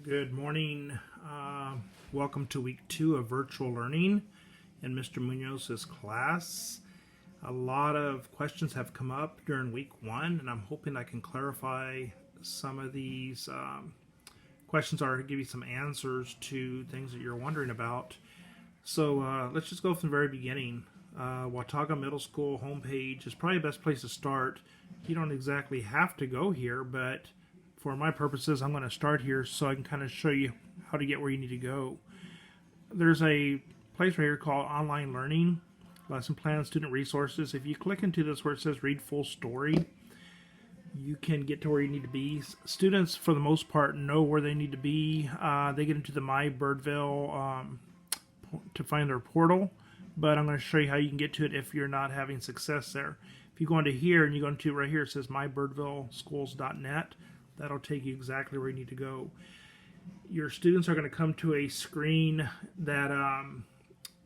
Good morning. Welcome to week 2 of virtual learning in Mr. Munoz's class. A lot of questions have come up during week 1, and I'm hoping I can clarify some of these questions or give you some answers to things that you're wondering about. So let's just go from the very beginning. Watauga Middle School homepage is probably the best place to start. You don't exactly have to go here, but for my purposes, I'm going to start here so I can kind of show you how to get where you need to go. There's a place right here called Online Learning, Lesson Plan, Student Resources. If you click into this where it says Read Full Story, you can get to where you need to be. Students, for the most part, know where they need to be. They get into the My Birdville to find their portal, but I'm going to show you how you can get to it if you're not having success there. If you go into here and you go into right here, it says mybirdvilleschools.net. That'll take you exactly where you need to go. Your students are going to come to a screen that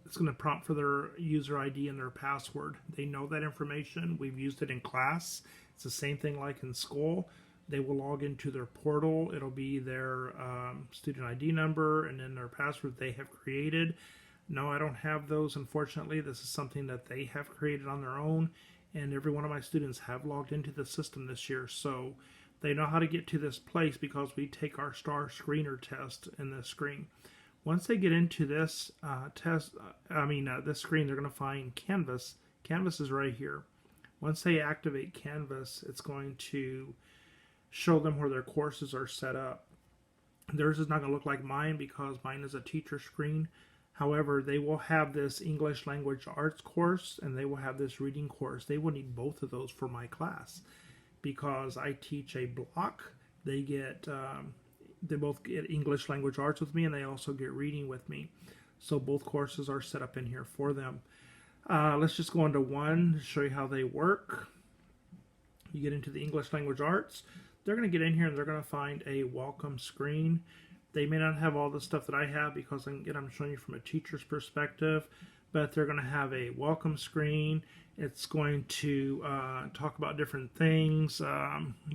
it's going to prompt for their user ID and their password. They know that information. We've used it in class. It's the same thing like in school. They will log into their portal. It'll be their student ID number and then their password they have created. No, I don't have those, unfortunately. This is something that they have created on their own, and every one of my students have logged into the system this year. So they know how to get to this place because we take our STAR screener test in this screen. Once they get into this this screen, they're going to find Canvas. Canvas is right here. Once they activate Canvas, it's going to show them where their courses are set up. Theirs is not going to look like mine because mine is a teacher screen. However, they will have this English Language Arts course and they will have this reading course. They will need both of those for my class, because I teach a block. They both get English Language Arts with me, and they also get reading with me. So both courses are set up in here for them. Let's just go into one to show you how they work. You get into the English Language Arts. They're going to get in here and they're going to find a welcome screen. They may not have all the stuff that I have because I'm showing you from a teacher's perspective, but they're going to have a welcome screen. It's going to talk about different things.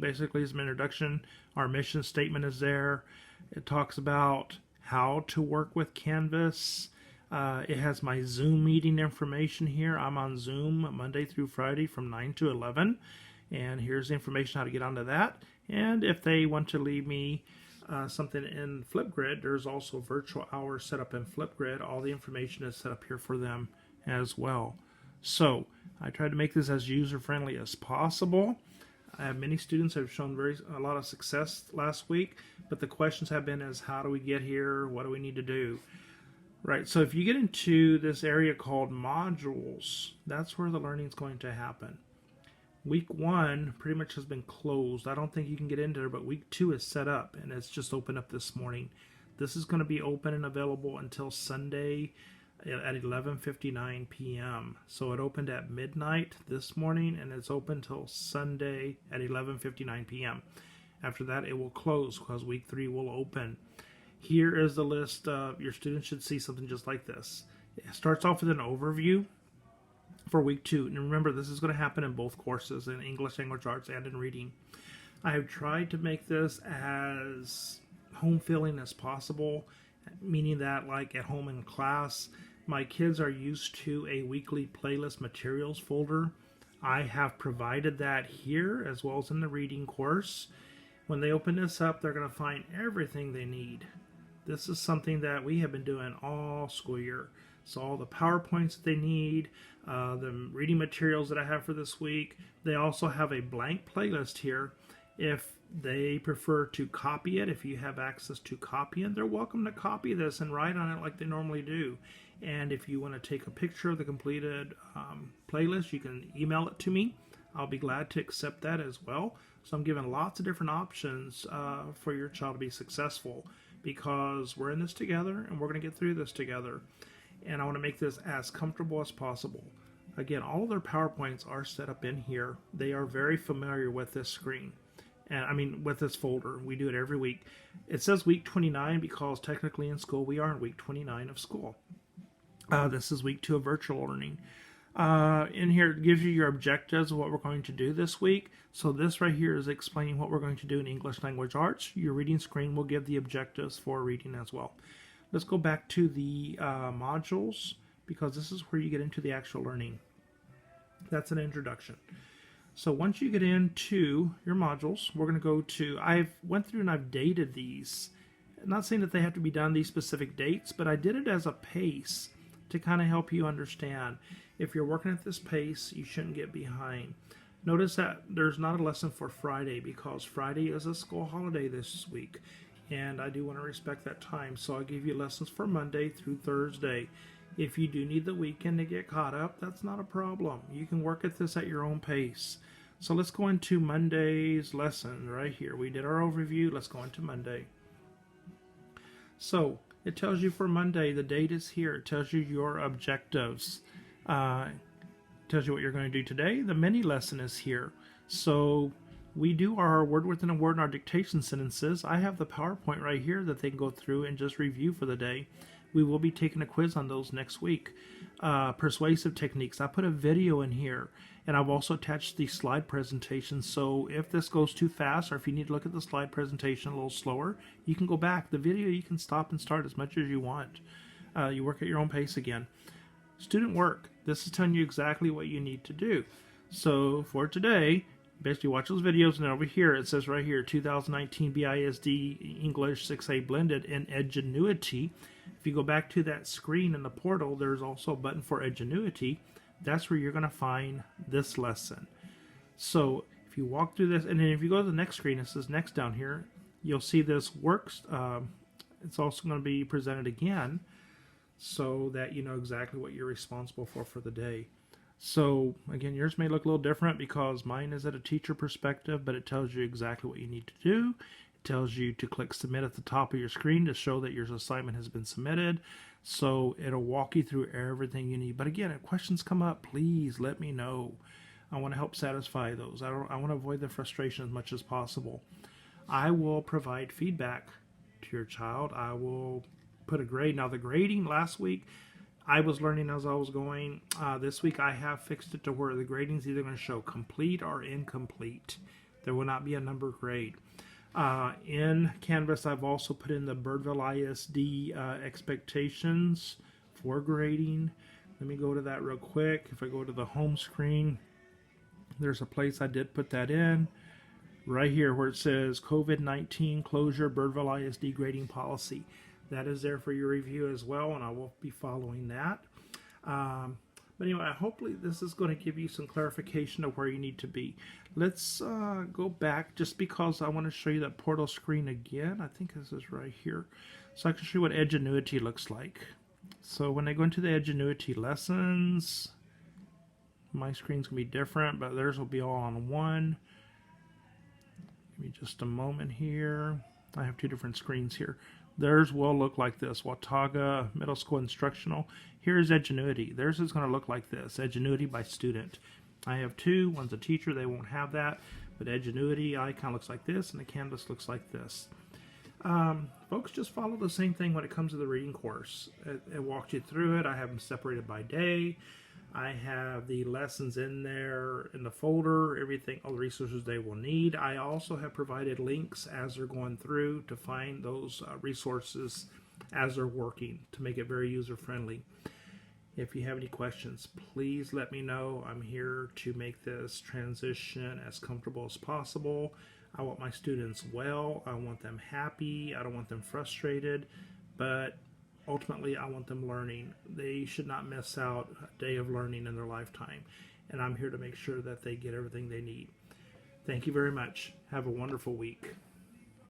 Basically, as an introduction, our mission statement is there. It talks about how to work with Canvas. It has my Zoom meeting information here. I'm on Zoom Monday through Friday from 9 to 11. And here's the information how to get onto that. And if they want to leave me something in Flipgrid, there's also virtual hours set up in Flipgrid. All the information is set up here for them as well. So I tried to make this as user-friendly as possible. I have many students that have shown a lot of success last week, but the questions have been is how do we get here? What do we need to do? Right, so if you get into this area called modules, that's where the learning is going to happen. Week 1 pretty much has been closed. I don't think you can get into there, but week 2 is set up, and it's just opened up this morning. This is going to be open and available until Sunday at 11:59 p.m. So it opened at midnight this morning, and it's open till Sunday at 11:59 p.m. After that, it will close because week 3 will open. Here is the list. Your students should see something just like this. It starts off with an overview for week 2. And remember, this is going to happen in both courses, in English Language Arts and in reading. I have tried to make this as home feeling as possible, meaning that like at home in class, my kids are used to a weekly playlist materials folder. I have provided that here as well as in the reading course. When they open this up, they're going to find everything they need. This is something that we have been doing all school year. So all the PowerPoints that they need, the reading materials that I have for this week. They also have a blank playlist here. If they prefer to copy it, if you have access to copy it, they're welcome to copy this and write on it like they normally do. And if you want to take a picture of the completed playlist, you can email it to me. I'll be glad to accept that as well. So I'm giving lots of different options for your child to be successful, because we're in this together and we're going to get through this together. And I want to make this as comfortable as possible. Again, all of their PowerPoints are set up in here. They are very familiar with this screen. And with this folder. We do it every week. It says week 29 because technically in school we are in week 29 of school. This is week 2 of virtual learning. In here, it gives you your objectives of what we're going to do this week. So this right here is explaining what we're going to do in English Language Arts. Your reading screen will give the objectives for reading as well. Let's go back to the modules, because this is where you get into the actual learning. That's an introduction. So once you get into your modules, we're going to go to, I've went through and I've dated these. I'm not saying that they have to be done these specific dates, but I did it as a pace to kind of help you understand. If you're working at this pace, you shouldn't get behind. Notice that there's not a lesson for Friday, because Friday is a school holiday this week, and I do want to respect that time. So I'll give you lessons for Monday through Thursday. If you do need the weekend to get caught up, that's not a problem. You can work at this at your own pace. So let's go into Monday's lesson right here. We did our overview. Let's go into Monday. So it tells you for Monday, the date is here. It tells you your objectives. It tells you what you're going to do today. The mini lesson is here. So we do our word within a word and our dictation sentences. I have the PowerPoint right here that they can go through and just review for the day. We will be taking a quiz on those next week. Persuasive techniques. I put a video in here, and I've also attached the slide presentation. So if this goes too fast, or if you need to look at the slide presentation a little slower, you can go back. The video you can stop and start as much as you want. You work at your own pace again. Student work. This is telling you exactly what you need to do. So for today, basically watch those videos, and over here it says right here, 2019 BISD English 6A Blended in Edgenuity. If you go back to that screen in the portal, there's also a button for Edgenuity. That's where you're going to find this lesson. So if you walk through this, and then if you go to the next screen, it says next down here, you'll see this works. It's also going to be presented again, so that you know exactly what you're responsible for the day. So again, yours may look a little different because mine is at a teacher perspective, but it tells you exactly what you need to do. It tells you to click submit at the top of your screen to show that your assignment has been submitted. So it'll walk you through everything you need. But again, if questions come up, please let me know. I want to help satisfy those. I want to avoid the frustration as much as possible. I will provide feedback to your child. I will put a grade. Now the grading last week, I was learning as I was going. This week I have fixed it to where the grading is either going to show complete or incomplete. There will not be a number grade. In Canvas, I've also put in the Birdville ISD expectations for grading. Let me go to that real quick. If I go to the home screen, there's a place I did put that in. Right here where it says COVID-19 closure Birdville ISD grading policy. That is there for your review as well, and I will be following that. But anyway, hopefully this is going to give you some clarification of where you need to be. Let's go back just because I want to show you that portal screen again. I think this is right here. So I can show you what Edgenuity looks like. So when I go into the Edgenuity lessons, my screen's going to be different, but theirs will be all on one. Give me just a moment here. I have two different screens here. Theirs will look like this, Watauga Middle School Instructional. Here's Edgenuity. Theirs is going to look like this, Edgenuity by student. I have two. One's a teacher, they won't have that. But Edgenuity icon looks like this, and the canvas looks like this. Folks, just follow the same thing when it comes to the reading course. It walks you through it. I have them separated by day. I have the lessons in there in the folder, everything, all the resources they will need. I also have provided links as they're going through to find those resources as they're working to make it very user-friendly. If you have any questions, please let me know. I'm here to make this transition as comfortable as possible. I want my students well. I want them happy. I don't want them frustrated, but ultimately, I want them learning. They should not miss out a day of learning in their lifetime. And I'm here to make sure that they get everything they need. Thank you very much. Have a wonderful week.